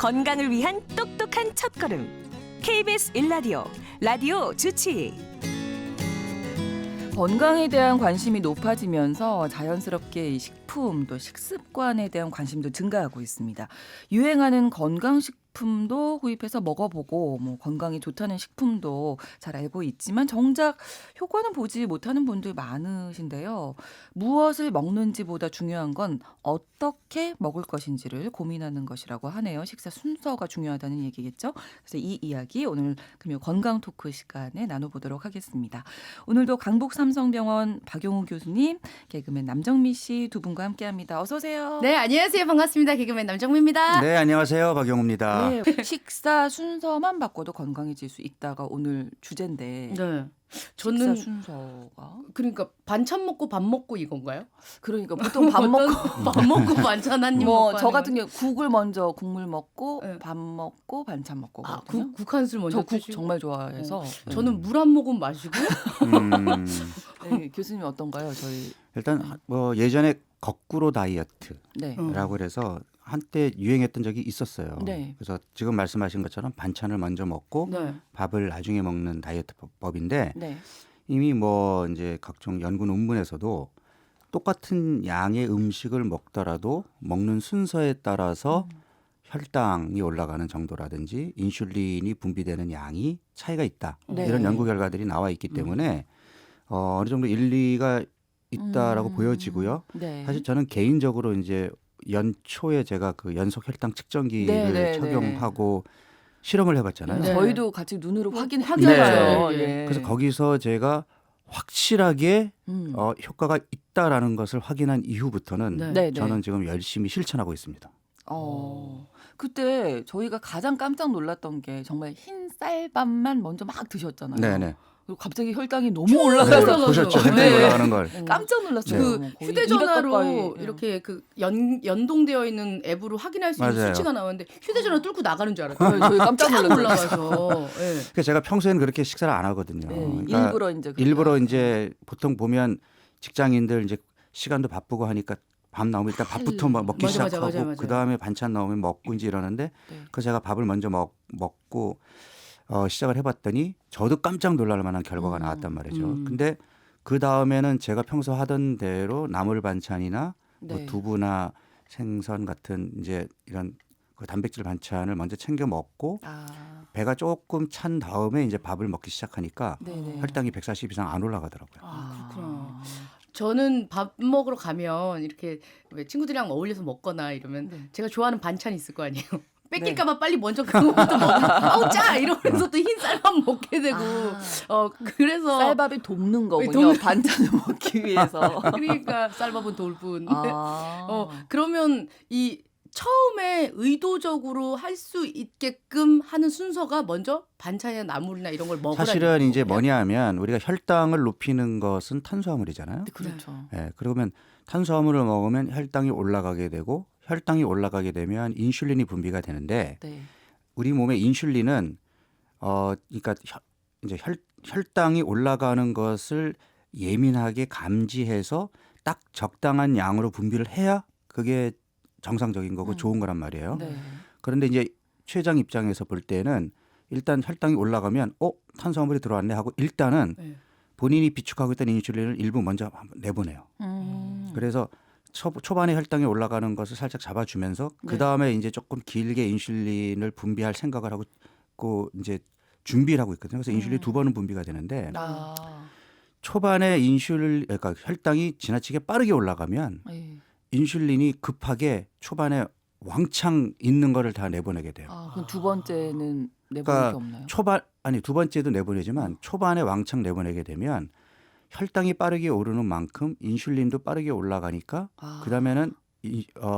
건강을 위한 똑똑한 첫걸음. KBS 1라디오 라디오 주치. 건강에 대한 관심이 높아지면서 자연스럽게 이 식품 또 식습관에 대한 관심도 증가하고 있습니다. 유행하는 건강식품도 구입해서 먹어보고 건강에 좋다는 식품도 잘 알고 있지만 정작 효과는 보지 못하는 분들 많으신데요. 무엇을 먹는지보다 중요한 건 어떻게 먹을 것인지를 고민하는 것이라고 하네요. 식사 순서가 중요하다는 얘기겠죠. 그래서 이 이야기 오늘 금요 건강 토크 시간에 나눠보도록 하겠습니다. 오늘도 강북 삼성병원 박용우 교수님, 개그맨 남정미 씨 두 분과 함께합니다. 어서 오세요. 네, 안녕하세요. 반갑습니다. 개그맨 남정미입니다. 네, 안녕하세요. 박용우입니다. 네, 식사 순서만 바꿔도 건강해질 수 있다가 오늘 주제인데. 네. 식사 저는 순서가 그러니까 반찬 먹고 밥 먹고 이건가요? 그러니까 보통 밥 먹고 밥 먹고 반찬 한 입 먹고 저 하는 같은 경우 국을 먼저 국물 먹고 네. 밥 먹고 반찬 먹고 아, 거든요. 국 한 술 먼저 저 국 드시고. 정말 좋아해서. 저는 물 한 모금 마시고 음, 네, 교수님 어떤가요? 저희 일단 뭐 예전에 거꾸로 다이어트라고 네. 그래서 한때 유행했던 적이 있었어요. 네. 그래서 지금 말씀하신 것처럼 반찬을 먼저 먹고 네. 밥을 나중에 먹는 다이어트 법인데 네. 이미 뭐 이제 각종 연구 논문에서도 똑같은 양의 음식을 먹더라도 먹는 순서에 따라서 혈당이 올라가는 정도라든지 인슐린이 분비되는 양이 차이가 있다. 네. 이런 연구 결과들이 나와 있기 때문에 어느 정도 일리가 있다라고 보여지고요. 네. 사실 저는 개인적으로 이제 연초에 제가 그 연속 혈당 측정기를 네, 네, 착용하고 실험을 해봤잖아요. 네. 저희도 같이 눈으로 확인했죠. 확인했죠. 예. 그래서 거기서 제가 확실하게 효과가 있다라는 것을 확인한 이후부터는 네. 네, 네. 저는 지금 열심히 실천하고 있습니다. 그때 저희가 가장 깜짝 놀랐던 게 정말 흰 쌀밥만 먼저 막 드셨잖아요. 네네. 그리고 갑자기 혈당이 너무 올라가서 올라가서. 보셨죠? 혈당이 네. 올라가는 걸. 깜짝 놀랐어요. 그 거의 200 휴대전화로 가까이. 이렇게 그 연동되어 있는 앱으로 확인할 수 있는 맞아요. 수치가 나왔는데 휴대전화 뚫고 나가는 줄 알았어요. 저희 깜짝 쫙 놀랐어요. 올라가서. 네. 그러니까 제가 평소에는 그렇게 식사를 안 하거든요. 네, 그러니까 일부러 이제 이제 보통 보면 직장인들 이제 시간도 바쁘고 하니까 밥 나오면 일단 밥부터 먹기 맞아, 시작하고 맞아. 그 다음에 반찬 나오면 먹고 이제 이러는데 네. 그 제가 밥을 먼저 먹고 시작을 해봤더니 저도 깜짝 놀랄 만한 결과가 나왔단 말이죠. 근데 그 다음에는 제가 평소 하던 대로 나물 반찬이나 뭐 네. 두부나 생선 같은 이제 이런 그 단백질 반찬을 먼저 챙겨 먹고 배가 조금 찬 다음에 이제 밥을 먹기 시작하니까 네네. 혈당이 140 이상 안 올라가더라고요. 그렇구나. 저는 밥 먹으러 가면 이렇게 왜 친구들이랑 어울려서 먹거나 이러면 네. 제가 좋아하는 반찬이 있을 거 아니에요. 네. 뺏길까봐 빨리 먼저 그거부터 먹으면 아우 짜 이러면서 또 흰 쌀밥 먹게 되고 그래서 쌀밥이 돕는 거군요. 돕는- 반찬을 먹기 위해서. 그러니까 쌀밥은 돌뿐. 아. 그러면 이 처음에 의도적으로 할 수 있게끔 하는 순서가 먼저 반찬이나 나물이나 이런 걸 먹으라. 사실은 이제 뭐냐면 우리가 혈당을 높이는 것은 탄수화물이잖아요. 그렇죠. 예, 그러면 탄수화물을 먹으면 혈당이 올라가게 되고 혈당이 올라가게 되면 인슐린이 분비가 되는데 네. 우리 몸의 인슐린은 그러니까 이제 혈당이 올라가는 것을 예민하게 감지해서 딱 적당한 양으로 분비를 해야 그게 정상적인 거고 좋은 거란 말이에요. 네. 그런데 이제 최장 입장에서 볼 때는 일단 혈당이 올라가면 탄수화물이 들어왔네 하고 일단은 네. 본인이 비축하고 있던 인슐린을 일부 먼저 한번 내보내요. 그래서 초반에 혈당이 올라가는 것을 살짝 잡아주면서 그 다음에 이제 조금 길게 인슐린을 분비할 생각을 하고 이제 준비를 하고 있거든요. 그래서 인슐린 두 번은 분비가 되는데 초반에 그러니까 혈당이 지나치게 빠르게 올라가면 네. 인슐린이 급하게 초반에 왕창 있는 거를 다 내보내게 돼요. 그럼 두 번째는 내보낼 그러니까 게 없나요? 두 번째도 내보내지만 초반에 왕창 내보내게 되면 혈당이 빠르게 오르는 만큼 인슐린도 빠르게 올라가니까 그다음에는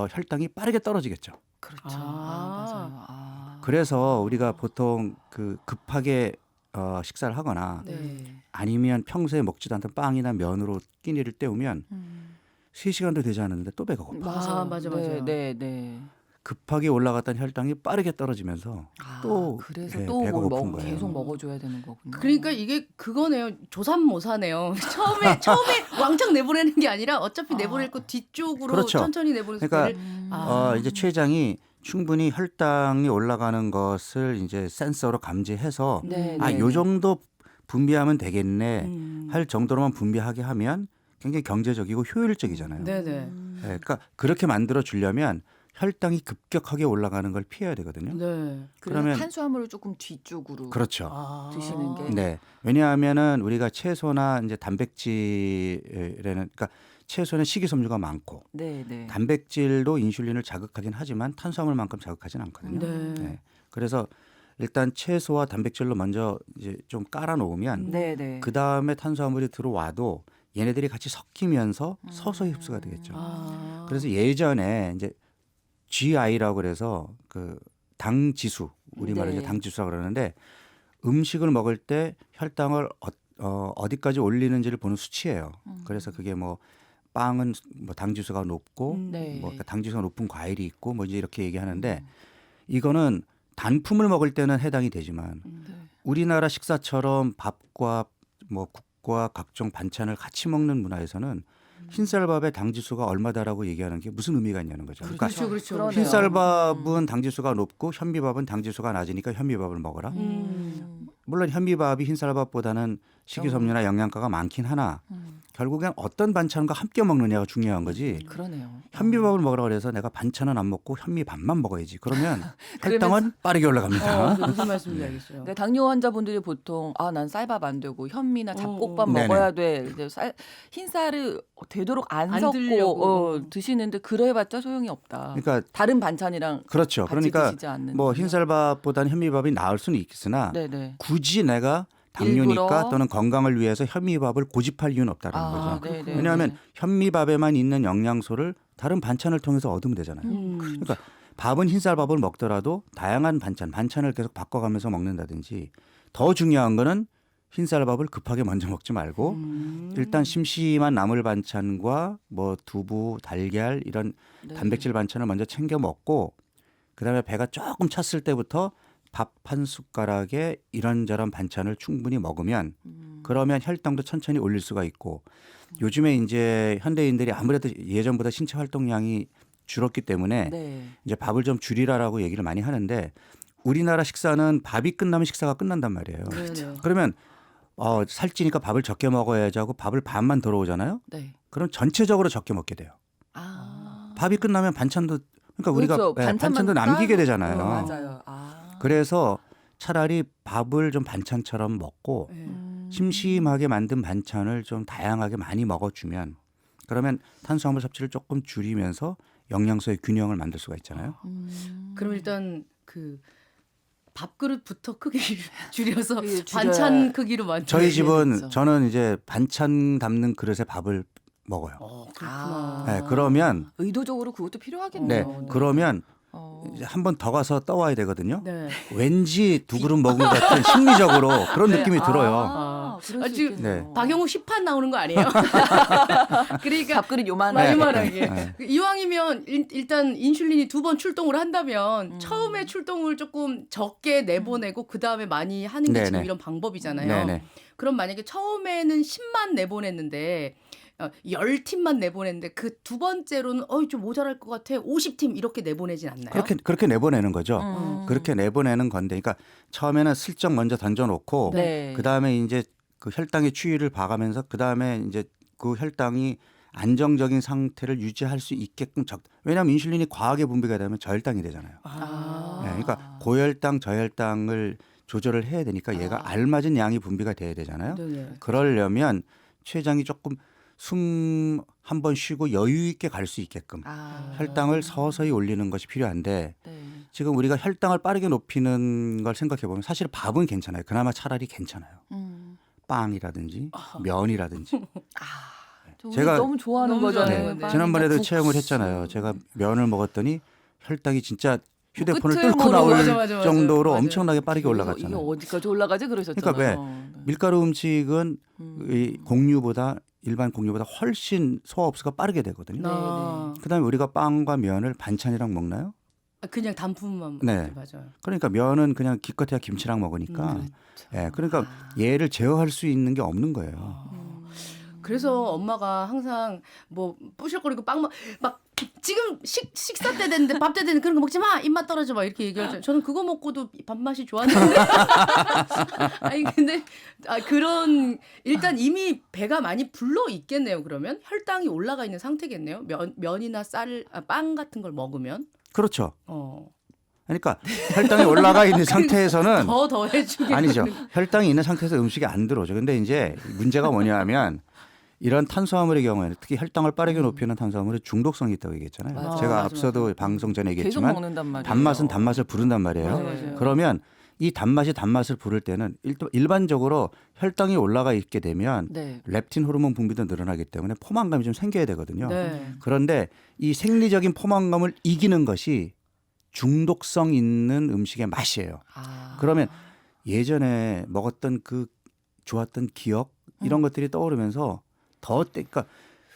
혈당이 빠르게 떨어지겠죠. 그렇죠. 맞아요. 그래서 우리가 보통 그 급하게 식사를 하거나 네. 아니면 평소에 먹지도 않던 빵이나 면으로 끼니를 때우면 3시간도 되지 않았는데 또 배가 고파. 맞아. 네. 급하게 올라갔던 혈당이 빠르게 떨어지면서 또 그래서 예, 또 배가 뭘 고픈 거예요. 계속 먹어줘야 되는 거군요. 그러니까 이게 그거네요. 조삼모사네요. 처음에 왕창 내보내는 게 아니라 어차피 내보낼 거 뒤쪽으로 그렇죠. 천천히 내보내서 그러니까 배를 이제 췌장이 충분히 혈당이 올라가는 것을 이제 센서로 감지해서 네, 아, 네, 요 네. 정도 분비하면 되겠네 음. 할 정도로만 분비하게 하면 굉장히 경제적이고 효율적이잖아요. 네네. 음. 예, 그러니까 그렇게 만들어 주려면 혈당이 급격하게 올라가는 걸 피해야 되거든요. 네. 그래서 그러면- 탄수화물을 조금 뒤쪽으로 그렇죠. 아. 드시는 게. 네. 왜냐하면은 우리가 채소나 이제 단백질에는 그러니까 채소는 식이섬유가 많고 네, 네. 단백질도 인슐린을 자극하긴 하지만 탄수화물만큼 자극하진 않거든요. 네. 네. 그래서 일단 채소와 단백질로 먼저 이제 좀 깔아 놓으면 네, 네. 그 다음에 탄수화물이 들어와도 얘네들이 같이 섞이면서 서서히 흡수가 되겠죠. 아. 그래서 예전에 이제 GI라고 그래서 그 당 지수 우리말로 네. 이제 당 지수라고 그러는데 음식을 먹을 때 혈당을 어디까지 올리는지를 보는 수치예요. 그래서 그게 뭐 빵은 뭐 당 지수가 높고 네. 뭐 당 지수가 높은 과일이 있고 뭐 이제 이렇게 얘기하는데 이거는 단품을 먹을 때는 해당이 되지만 네. 우리나라 식사처럼 밥과 뭐 국과 각종 반찬을 같이 먹는 문화에서는 흰쌀밥에 당지수가 얼마다라고 얘기하는 게 무슨 의미가 있냐는 거죠. 그러니까 그렇죠, 그렇죠. 그러네요. 흰쌀밥은 당지수가 높고 현미밥은 당지수가 낮으니까 현미밥을 먹어라. 물론 현미밥이 흰쌀밥보다는 식이섬유나 영양가가 많긴 하나 결국엔 어떤 반찬과 함께 먹느냐가 중요한 거지. 그러네요. 현미밥을 먹으라 그래서 내가 반찬은 안 먹고 현미밥만 먹어야지. 그러면 혈당은 빠르게 올라갑니다. 무슨 말씀인지 알겠어요. 그러니까 당뇨 환자분들이 보통 난 쌀밥 안 되고 현미나 잡곡밥 네네. 먹어야 돼. 이제 흰쌀을 되도록 안 안 섞고 드려고. 드시는데 그래봤자 소용이 없다. 그러니까 다른 반찬이랑 그렇죠. 같이 그러니까 드시지 않는. 뭐 흰쌀밥보다는 현미밥이 나을 수는 있으나 네네. 굳이 내가 당뇨니까 일부러? 또는 건강을 위해서 현미밥을 고집할 이유는 없다는 거죠. 네네. 왜냐하면 현미밥에만 있는 영양소를 다른 반찬을 통해서 얻으면 되잖아요. 그러니까 밥은 흰쌀밥을 먹더라도 다양한 반찬을 계속 바꿔가면서 먹는다든지 더 중요한 거는 흰쌀밥을 급하게 먼저 먹지 말고 일단 심심한 나물 반찬과 뭐 두부, 달걀 이런 네. 단백질 반찬을 먼저 챙겨 먹고 그다음에 배가 조금 찼을 때부터 밥 한 숟가락에 이런저런 반찬을 충분히 먹으면 그러면 혈당도 천천히 올릴 수가 있고 요즘에 이제 현대인들이 아무래도 예전보다 신체 활동량이 줄었기 때문에 네. 이제 밥을 좀 줄이라라고 얘기를 많이 하는데 우리나라 식사는 밥이 끝나면 식사가 끝난단 말이에요. 그렇죠. 그러면 살찌니까 밥을 적게 먹어야지 하고 밥을 반만 들어오잖아요. 네. 그럼 전체적으로 적게 먹게 돼요. 밥이 끝나면 반찬도 그러니까 우리가 그렇죠. 반찬도 남기게 되잖아요. 맞아요. 그래서 차라리 밥을 좀 반찬처럼 먹고 네. 심심하게 만든 반찬을 좀 다양하게 많이 먹어주면 그러면 탄수화물 섭취를 조금 줄이면서 영양소의 균형을 만들 수가 있잖아요. 그럼 일단 그 밥그릇부터 크기를 줄여서 줄여야- 반찬 크기로 만들. 저희 집은 그렇죠. 저는 이제 반찬 담는 그릇에 밥을 먹어요. 그렇구나. 네, 그러면 의도적으로 그것도 네, 필요하겠네요. 그러면 어. 이제 한 번 더 가서 떠와야 되거든요. 네. 왠지 두 그릇 먹은 것 같은 심리적으로 그런 네. 느낌이 들어요. 그럴 아, 수 지금 있겠네요. 박영호 시판 나오는 거 아니에요? 그러니까 밥그릇 요만하게. 마지막에 네. 이왕이면 일단 인슐린이 2번 출동을 한다면 처음에 출동을 조금 적게 내보내고 그 다음에 많이 하는 게 지금 네네. 이런 방법이잖아요. 네네. 그럼 만약에 처음에는 10만 내보냈는데 10팀만 내보냈는데 그 두 번째로는 좀 모자랄 것 같아 50팀 이렇게 내보내진 않나요? 그렇게 내보내는 거죠. 음. 그렇게 내보내는 건데, 그러니까 처음에는 슬쩍 먼저 던져놓고 네. 그 다음에 이제 그 혈당의 추이를 봐가면서 그 다음에 이제 그 혈당이 안정적인 상태를 유지할 수 있게끔 왜냐하면 인슐린이 과하게 분비가 되면 저혈당이 되잖아요. 네, 그러니까 고혈당, 저혈당을 조절을 해야 되니까 얘가 알맞은 양이 분비가 돼야 되잖아요. 네네. 그러려면 췌장이 조금 숨 한 번 쉬고 여유 있게 갈 수 있게끔 혈당을 서서히 올리는 것이 필요한데 네. 지금 우리가 혈당을 빠르게 높이는 걸 생각해 보면 사실 밥은 괜찮아요. 그나마 차라리 괜찮아요. 빵이라든지 면이라든지. 제가 너무 좋아하는 너무 거잖아요. 좋아해요. 네. 빵이나 지난번에도 국수. 체험을 했잖아요. 제가 면을 먹었더니 혈당이 진짜 휴대폰을 끝을 뚫고 모르고 나올 맞아. 정도로 맞아요. 엄청나게 빠르게 이게 올라갔잖아요. 어디까지 올라가지 그러셨잖아요. 그러니까 밀가루 음식은 이 일반 공유보다 훨씬 소화 흡수가 빠르게 되거든요. 아, 그다음에 우리가 빵과 면을 반찬이랑 먹나요? 그냥 단품만 네. 맞아요. 그러니까 면은 그냥 기껏해야 김치랑 먹으니까. 예, 그러니까 얘를 제어할 수 있는 게 없는 거예요. 그래서 엄마가 항상 뭐 뿌실거리고 빵 막 지금 식사 때 됐는데 밥 때 됐는데 그런 거 먹지 마 입맛 떨어져 막 이렇게 얘기하죠. 저는 그거 먹고도 밥맛이 좋았는데 아니 근데 그런 일단 이미 배가 많이 불러 있겠네요. 그러면 혈당이 올라가 있는 상태겠네요. 면이나 쌀, 빵 같은 걸 먹으면 그렇죠. 그러니까 혈당이 올라가 있는 상태에서는 더 해주게 아니죠. 혈당이 있는 상태에서 음식이 안 들어오죠. 근데 이제 문제가 뭐냐면 이런 탄수화물의 경우에는 특히 혈당을 빠르게 높이는 탄수화물은 중독성이 있다고 얘기했잖아요. 맞아, 제가 맞아, 앞서도 맞아. 방송 전에 계속 얘기했지만 먹는단 말이에요. 단맛은 단맛을 부른단 말이에요. 맞아요. 그러면 이 단맛이 단맛을 부를 때는 일반적으로 혈당이 올라가 있게 되면 네. 렙틴 호르몬 분비도 늘어나기 때문에 포만감이 좀 생겨야 되거든요. 네. 그런데 이 생리적인 포만감을 이기는 것이 중독성 있는 음식의 맛이에요. 그러면 예전에 먹었던 그 좋았던 기억 이런 것들이 떠오르면서 그러니까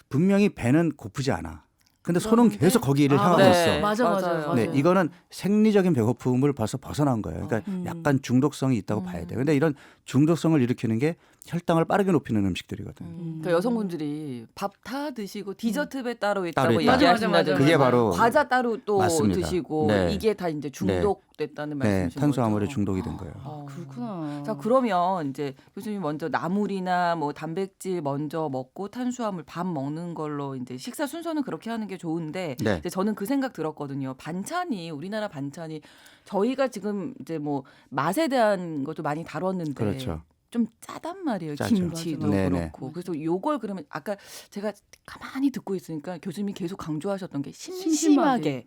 분명히 배는 고프지 않아. 근데 손은 그런데? 계속 거기를 향하고 네. 있어. 맞아. 네, 이거는 생리적인 배고픔을 벌써 벗어난 거예요. 그러니까 음. 약간 중독성이 있다고 봐야 돼요. 근데 이런 중독성을 일으키는 게 혈당을 빠르게 높이는 음식들이거든요. 그러니까 여성분들이 밥 다 드시고 디저트배 따로 따로 있다고 있다. 얘기하신다든지 그게 바로 과자 따로 또 맞습니다. 드시고 네. 이게 다 이제 중독됐다는 네, 말씀이신 탄수화물에 거죠? 중독이 된 거예요. 그렇구나. 자 그러면 이제 교수님 먼저 나물이나 뭐 단백질 먼저 먹고 탄수화물 밥 먹는 걸로 이제 식사 순서는 그렇게 하는 게 좋은데 네. 이제 저는 그 생각 들었거든요. 반찬이 우리나라 반찬이 저희가 지금 이제 뭐 맛에 대한 것도 많이 다뤘는데 그렇죠. 좀 짜단 말이에요. 짜죠. 김치도 네네. 그렇고. 그래서 요걸 그러면 아까 제가 가만히 듣고 있으니까 교수님이 계속 강조하셨던 게 심심하게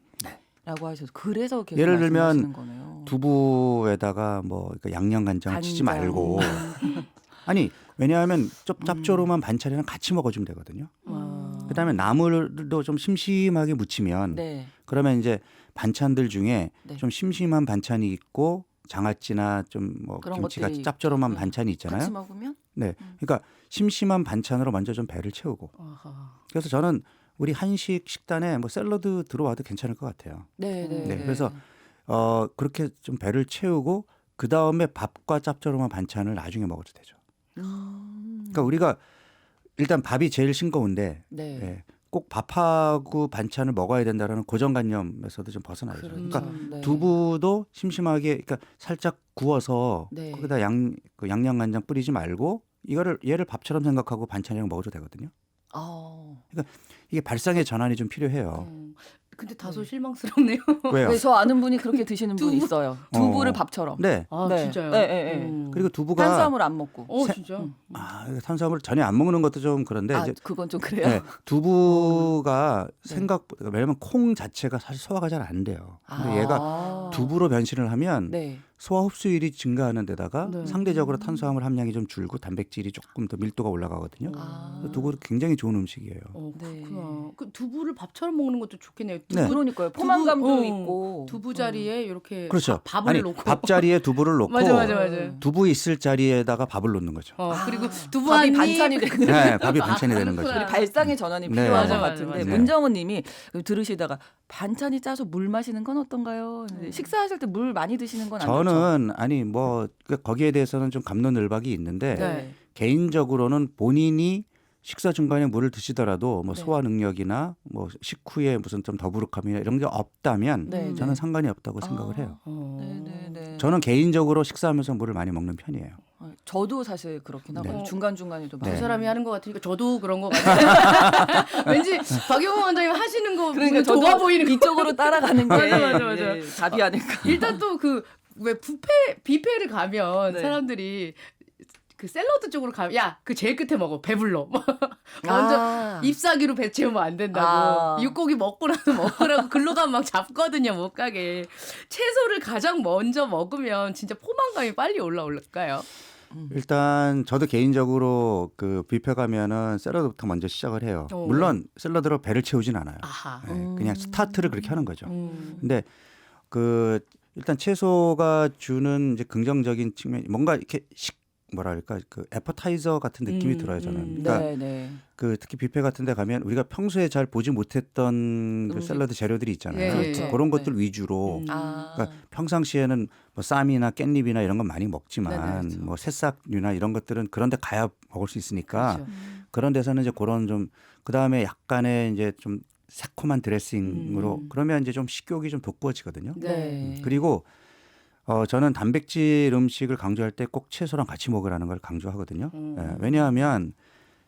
라고 하셔서 그래서 계속 예를 들면 말씀하시는 거네요. 두부에다가 뭐 그러니까 양념 간장을 치지 간장. 말고 아니 왜냐하면 좀 짭조름한 반찬이랑 같이 먹어주면 되거든요. 그다음에 나물도 좀 심심하게 무치면 네. 그러면 이제 반찬들 중에 네. 좀 심심한 반찬이 있고 장아찌나 좀 뭐 그런 김치같이 것들이 짭조름한 네. 반찬이 같이 있잖아요. 먹으면 네, 그러니까 심심한 반찬으로 먼저 좀 배를 채우고. 그래서 저는 우리 한식 식단에 뭐 샐러드 들어와도 괜찮을 것 같아요. 네. 네, 그래서 그렇게 좀 배를 채우고 그 다음에 밥과 짭조름한 반찬을 나중에 먹어도 되죠. 그러니까 우리가 일단 밥이 제일 싱거운데 네. 예, 꼭 밥하고 반찬을 먹어야 된다라는 고정관념에서도 좀 벗어나야죠. 그렇죠. 그러니까 네. 두부도 심심하게 그러니까 살짝 구워서 네. 거기다 그 양념간장 뿌리지 말고 얘를 밥처럼 생각하고 반찬이랑 먹어도 되거든요. 이게 발상의 전환이 좀 필요해요. 근데 다소 실망스럽네요. 왜요? 네, 저 아는 분이 그렇게 드시는 분 두부? 있어요. 두부를 밥처럼. 네. 네. 진짜요? 네. 그리고 두부가 탄수화물 안 먹고. 진짜. 탄수화물 전혀 안 먹는 것도 좀 그런데 이제 그건 좀 그래요. 네, 두부가 네. 생각보다 왜냐면 콩 자체가 사실 소화가 잘 안 돼요. 근데 얘가 두부로 변신을 하면 네. 소화 흡수율이 증가하는 데다가 네. 상대적으로 탄수화물 함량이 좀 줄고 단백질이 조금 더 밀도가 올라가거든요. 두부 굉장히 좋은 음식이에요. 그렇구나. 그 두부를 밥처럼 먹는 것도 좋겠네요. 네. 그러니까요. 포만감도 두부, 있고. 두부 자리에 이렇게 그렇죠. 밥을 놓고. 밥 자리에 두부를 놓고 맞아. 두부 있을 자리에다가 밥을 놓는 거죠. 그리고 두부 밥이 한 입. 반찬이 되는. 네, 밥이 반찬이 되는 거죠. 그렇구나. 우리 발상의 전환이 네. 필요한 맞아, 것 맞아, 같은데 맞아. 문정은님이 들으시다가 반찬이 짜서 물 마시는 건 어떤가요? 식사하실 때 물 많이 드시는 건 안 좋죠? 저는 아니 뭐 거기에 대해서는 좀 갑론을박이 있는데 네. 개인적으로는 본인이 식사 중간에 물을 드시더라도 뭐 네. 소화 능력이나 뭐 식후에 무슨 좀 더부룩함이나 이런 게 없다면 네, 저는 네. 상관이 없다고 생각을 해요. 네네네. 저는 개인적으로 식사하면서 물을 많이 먹는 편이에요. 저도 사실 그렇긴 하거든요. 네. 중간 중간에도 네. 두 사람이 하는 것 같으니까 저도 그런 것 같아요. 왠지 박영호 원장님 하시는 거 그러니까 보면 좋아 보이는 거. 이쪽으로 따라가는 게 맞아. 예, 답이 아닐까. 일단 또 그 왜 뷔페를 가면 네. 사람들이 그 샐러드 쪽으로 가면 야 그 제일 끝에 먹어 배불러 먼저 잎사귀로 배 채우면 안 된다고 육고기 먹고 나서 먹으라고 글로 가면 막 잡거든요 못 가게. 채소를 가장 먼저 먹으면 진짜 포만감이 빨리 올라올까요? 일단 저도 개인적으로 그 뷔페 가면은 샐러드부터 먼저 시작을 해요. 물론 샐러드로 배를 채우진 않아요. 아하. 네, 그냥 스타트를 그렇게 하는 거죠. 음. 근데 그 일단 채소가 주는 이제 긍정적인 측면 뭔가 이렇게 뭐랄까 그 애퍼타이저 같은 느낌이 들어요 저는. 그러니까 네. 그 특히 뷔페 같은 데 가면 우리가 평소에 잘 보지 못했던 그 샐러드 재료들이 있잖아요. 네. 그렇죠. 그런 것들 네. 위주로 아. 그러니까 평상시에는 뭐 쌈이나 깻잎이나 이런 건 많이 먹지만 네, 그렇죠. 뭐 새싹류나 이런 것들은 그런 데 가야 먹을 수 있으니까 그렇죠. 그런 데서는 이제 그런 좀 그다음에 약간의 이제 좀 새콤한 드레싱으로 그러면 이제 좀 식욕이 좀 돋구어지거든요. 네. 그리고 저는 단백질 음식을 강조할 때 꼭 채소랑 같이 먹으라는 걸 강조하거든요. 예, 왜냐하면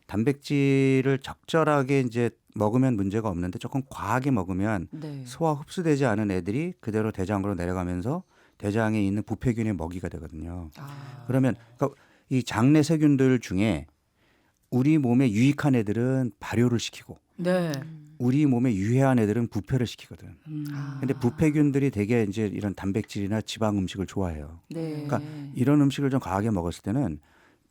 단백질을 적절하게 이제 먹으면 문제가 없는데 조금 과하게 먹으면 네. 소화 흡수되지 않은 애들이 그대로 대장으로 내려가면서 대장에 있는 부패균의 먹이가 되거든요. 아. 그러면 그러니까 이 장내 세균들 중에 우리 몸에 유익한 애들은 발효를 시키고 네. 우리 몸에 유해한 애들은 부패를 시키거든. 아. 근데 부패균들이 되게 이제 이런 단백질이나 지방 음식을 좋아해요. 네. 그러니까 이런 음식을 좀 과하게 먹었을 때는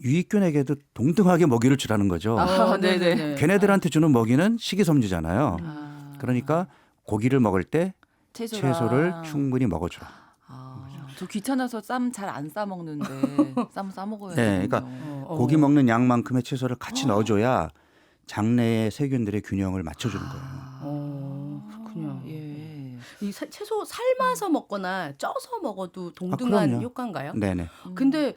유익균에게도 동등하게 먹이를 주라는 거죠. 아, 네네. 걔네들한테 주는 먹이는 식이섬유잖아요. 아. 그러니까 고기를 먹을 때 채소랑. 채소를 충분히 먹어주라. 아, 저 귀찮아서 쌈 잘 안 싸 먹는데 쌈 싸 먹어야 네, 되거든요. 그러니까 고기 먹는 양만큼의 채소를 같이 넣어줘야 장내의 세균들의 균형을 맞춰주는 거예요. 그렇군요. 예. 이 채소 삶아서 먹거나 쪄서 먹어도 동등한 그럼요. 효과인가요? 네네. 근데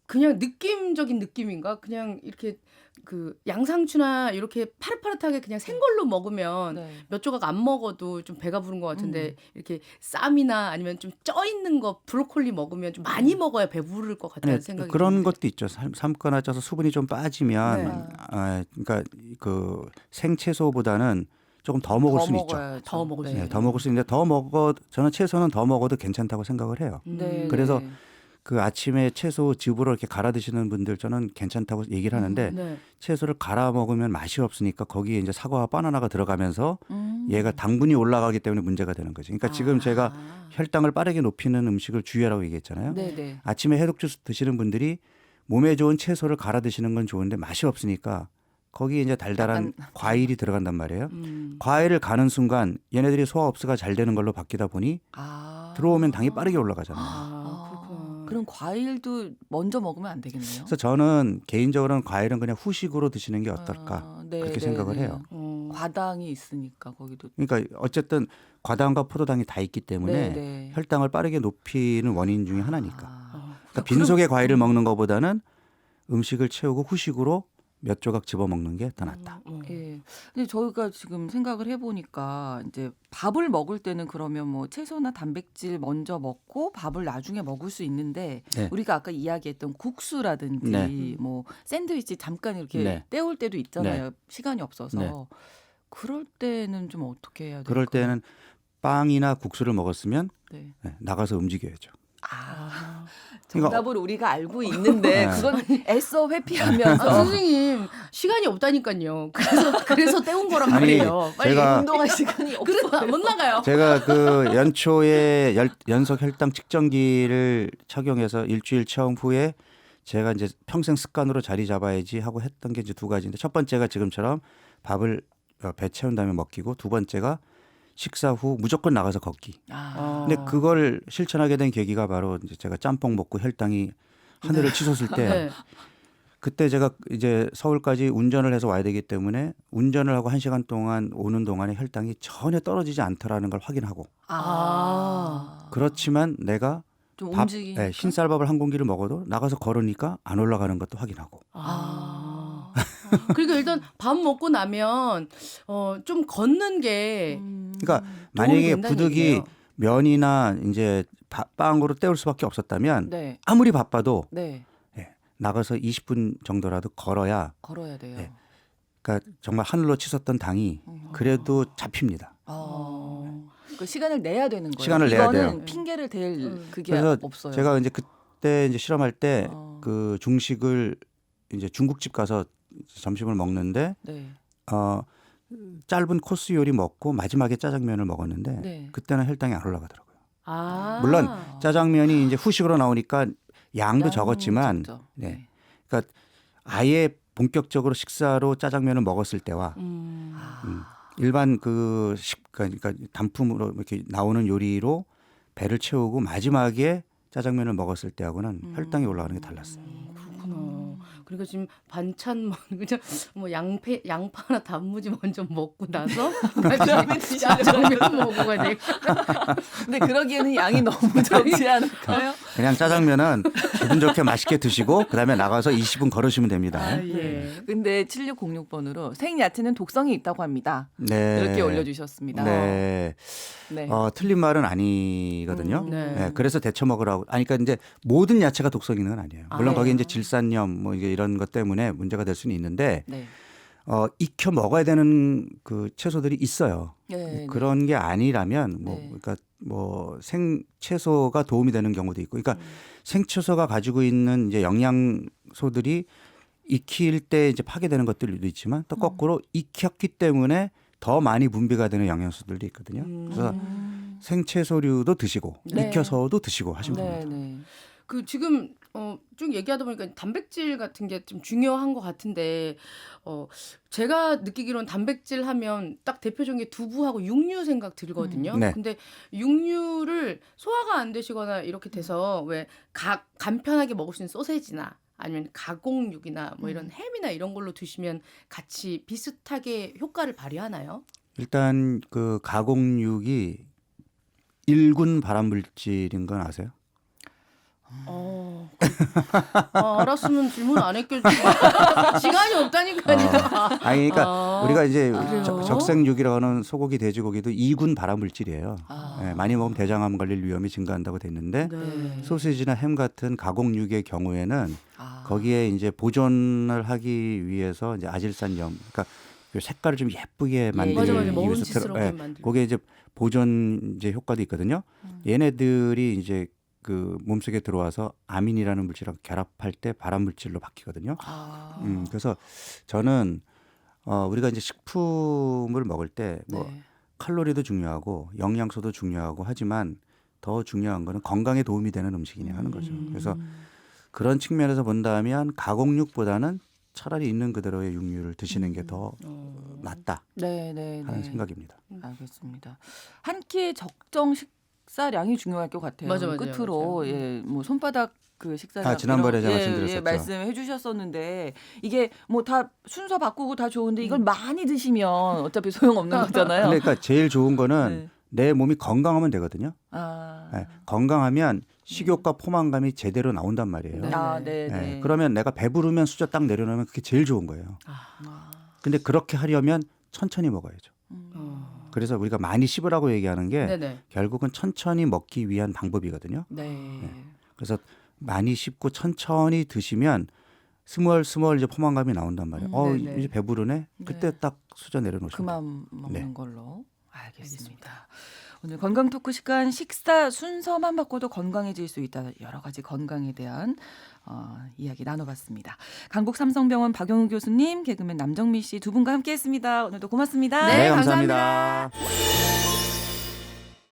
그냥 느낌적인 느낌인가? 그냥 이렇게 그 양상추나 이렇게 파릇파릇하게 그냥 생걸로 먹으면 네. 몇 조각 안 먹어도 좀 배가 부른 것 같은데 이렇게 쌈이나 아니면 좀 쪄 있는 거 브로콜리 먹으면 좀 많이 먹어야 배부를 것 같다는 네, 생각이 그런 드는데. 것도 있죠. 삶거나 쪄서 수분이 좀 빠지면, 네. 그러니까 그 생채소보다는 조금 더 먹을 더 수는 있죠. 먹어야죠. 더 먹을 수 네, 있어요. 더 먹을 수 있는데 저는 채소는 더 먹어도 괜찮다고 생각을 해요. 네. 그래서 네. 그 아침에 채소 즙으로 이렇게 갈아 드시는 분들 저는 괜찮다고 얘기를 하는데 네. 채소를 갈아 먹으면 맛이 없으니까 거기에 이제 사과와 바나나가 들어가면서 음. 얘가 당분이 올라가기 때문에 문제가 되는 거죠. 그러니까 지금 제가 아. 혈당을 빠르게 높이는 음식을 주의하라고 얘기했잖아요. 네네. 아침에 해독 주스 드시는 분들이 몸에 좋은 채소를 갈아 드시는 건 좋은데 맛이 없으니까 거기에 이제 달달한 과일이 들어간단 말이에요. 과일을 가는 순간 얘네들이 소화 흡수가 잘 되는 걸로 바뀌다 보니 아. 들어오면 당이 빠르게 올라가잖아요. 아, 그렇구나. 그럼 과일도 먼저 먹으면 안 되겠네요. 그래서 저는 개인적으로는 과일은 그냥 후식으로 드시는 게 어떨까 아, 네, 그렇게 네, 생각을 네. 해요. 과당이 있으니까 거기도. 그러니까 어쨌든 과당과 포도당이 다 있기 때문에 네, 네. 혈당을 빠르게 높이는 원인 중에 하나니까. 아. 그러니까 빈속에 과일을 먹는 것보다는 음식을 채우고 후식으로 몇 조각 집어 먹는 게 더 낫다. 예. 근데 저희가 지금 생각을 해보니까 이제 밥을 먹을 때는 그러면 뭐 채소나 단백질 먼저 먹고 밥을 나중에 먹을 수 있는데 네. 우리가 아까 이야기했던 국수라든지 네. 뭐 샌드위치 잠깐 이렇게 네. 때울 때도 있잖아요. 시간이 없어서. 네. 그럴 때는 좀 어떻게 해야 될까요? 그럴 때는 빵이나 국수를 먹었으면 네. 나가서 움직여야죠. 아, 그러니까 정답을 우리가 알고 있는데 네. 그건 애써 회피하면서 아, 선생님 시간이 없다니까요. 그래서 때운 거란 아니, 말이에요. 빨리 제가 운동할 시간이 없어. 그래서 못 나가요. 제가 그 연초에 연속 혈당 측정기를 착용해서 일주일 체험 후에 제가 이제 평생 습관으로 자리 잡아야지 하고 했던 게 이제 두 가지인데 첫 번째가 지금처럼 밥을 배 채운 다음에 먹기고 두 번째가 식사 후 무조건 나가서 걷기. 아, 근데 그걸 실천하게 된 계기가 바로 이제 제가 짬뽕 먹고 혈당이 하늘을 치솟을 때 네. 그때 제가 이제 서울까지 운전을 해서 와야 되기 때문에 운전을 하고 1시간 동안 오는 동안에 혈당이 전혀 떨어지지 않더라는 걸 확인하고 그렇지만 내가 좀 밥, 움직이니까. 흰쌀밥을 한 공기를 먹어도 나가서 걸으니까 안 올라가는 것도 확인하고. 그러니까 일단 밥 먹고 나면 좀 걷는 게 그러니까 만약에 된다는 부득이 얘기네요. 면이나 이제 빵으로 때울 수밖에 없었다면 네. 아무리 바빠도 네. 나가서 20분 정도라도 걸어야 걸어야 돼요. 네. 그러니까 정말 하늘로 치솟던 당이 그래도 잡힙니다. 그 시간을 내야 되는 거예요. 시간을 내야 이거는 돼요. 핑계를 댈 그게 그래서 없어요. 제가 이제 그때 이제 실험할 때 그 어. 중식을 이제 중국집 가서 점심을 먹는데 네. 짧은 코스 요리 먹고 마지막에 짜장면을 먹었는데 네. 그때는 혈당이 안 올라가더라고요. 물론 물론 짜장면이 이제 후식으로 나오니까 양도 적었지만 적죠. 네. 그러니까 아예 본격적으로 식사로 짜장면을 먹었을 때와 일반 그러니까 단품으로 이렇게 나오는 요리로 배를 채우고 마지막에 짜장면을 먹었을 때하고는 혈당이 올라가는 게 달랐어요. 그렇구나. 그리고 지금 반찬 그냥 뭐 양파나 단무지 먼저 먹고 나서 짜장면 먹어야 돼. 근데 그러기에는 양이 너무 적지 않을까요? 그냥 짜장면은 기분 좋게 맛있게 드시고 그다음에 나가서 20분 걸으시면 됩니다. 아, 예. 근데 7606번으로 생야채는 독성이 있다고 합니다. 네. 이렇게 올려주셨습니다. 네. 네. 틀린 말은 아니거든요. 네. 네, 그래서 데쳐 먹으라고. 아니, 그러니까 이제 모든 야채가 독성 있는 건 아니에요. 물론 아, 거기에 네. 이제 질산염 뭐 이게 이런 것 때문에 문제가 될 수는 있는데 네. 익혀 먹어야 되는 그 채소들이 있어요. 네. 그런 게 아니라면 뭐 네. 그러니까 뭐 생채소가 도움이 되는 경우도 있고, 그러니까 생채소가 가지고 있는 이제 영양소들이 익힐 때 이제 파괴되는 것들도 있지만 또 거꾸로 익혔기 때문에 더 많이 분비가 되는 영양소들도 있거든요. 그래서 생채소류도 드시고 네. 익혀서도 드시고 하시면 네. 됩니다. 네. 그 지금 쭉 얘기하다 보니까 단백질 같은 게 좀 중요한 것 같은데 제가 느끼기로는 단백질 하면 딱 대표적인 게 두부하고 육류 생각 들거든요. 네. 근데 육류를 소화가 안 되시거나 이렇게 돼서 왜 간편하게 먹을 수 있는 소세지나 아니면 가공육이나 뭐 이런 햄이나 이런 걸로 드시면 같이 비슷하게 효과를 발휘하나요? 일단 그 가공육이 1군 발암물질인 건 아세요? 알았으면 질문 안 했겠지. 시간이 없다니까요. 아니 그러니까 우리가 이제 그래요? 적색육이라고 하는 소고기, 돼지고기도 2군 발암물질이에요. 아. 네, 많이 먹으면 대장암 걸릴 위험이 증가한다고 돼 있는데 네. 소시지나 햄 같은 가공육의 경우에는 아. 거기에 이제 보존을 하기 위해서 이제 아질산염, 그러니까 그 색깔을 좀 예쁘게 만들기 맞아, 맞아. 위해서 먹음직스럽게 만들고. 거기에 이제 보존 이제 효과도 있거든요. 얘네들이 이제 그 몸속에 들어와서 아민이라는 물질하고 결합할 때 발암 물질로 바뀌거든요. 아. 그래서 저는 우리가 이제 식품을 먹을 때 뭐 네. 칼로리도 중요하고 영양소도 중요하고 하지만 더 중요한 거는 건강에 도움이 되는 음식이냐 하는 거죠. 그래서 그런 측면에서 본다면 가공육보다는 차라리 있는 그대로의 육류를 드시는 게 더 낫다 네, 네, 하는 네. 생각입니다. 알겠습니다. 한 끼의 적정 식사량이 중요할 것 같아요. 맞아요, 끝으로 맞아요. 예, 뭐 손바닥 그 식사량 지난번에 제가 예, 말씀드렸었죠. 예, 말씀해 주셨었는데 이게 뭐 다 순서 바꾸고 다 좋은데 이걸 많이 드시면 어차피 소용없는 거잖아요. 그러니까 제일 좋은 거는 네. 내 몸이 건강하면 되거든요. 아, 네, 건강하면 식욕과 포만감이 제대로 나온단 말이에요. 네. 아, 네, 네, 네. 그러면 내가 배부르면 수저 딱 내려놓으면 그게 제일 좋은 거예요. 근데 그렇게 하려면 천천히 먹어야죠. 그래서 우리가 많이 씹으라고 얘기하는 게 네네. 결국은 천천히 먹기 위한 방법이거든요. 네. 그래서 많이 씹고 천천히 드시면 스멀스멀 이제 포만감이 나온단 말이에요. 네네. 이제 배부르네. 그때 네. 딱 수저 내려놓으시면 그만 먹는 네. 걸로 알겠습니다. 오늘 건강 토크 시간 식사 순서만 바꿔도 건강해질 수 있다. 여러 가지 건강에 대한 이야기 나눠봤습니다. 강북 삼성병원 박용우 교수님, 개그맨 남정미 씨 두 분과 함께했습니다. 오늘도 고맙습니다. 네, 감사합니다. 감사합니다.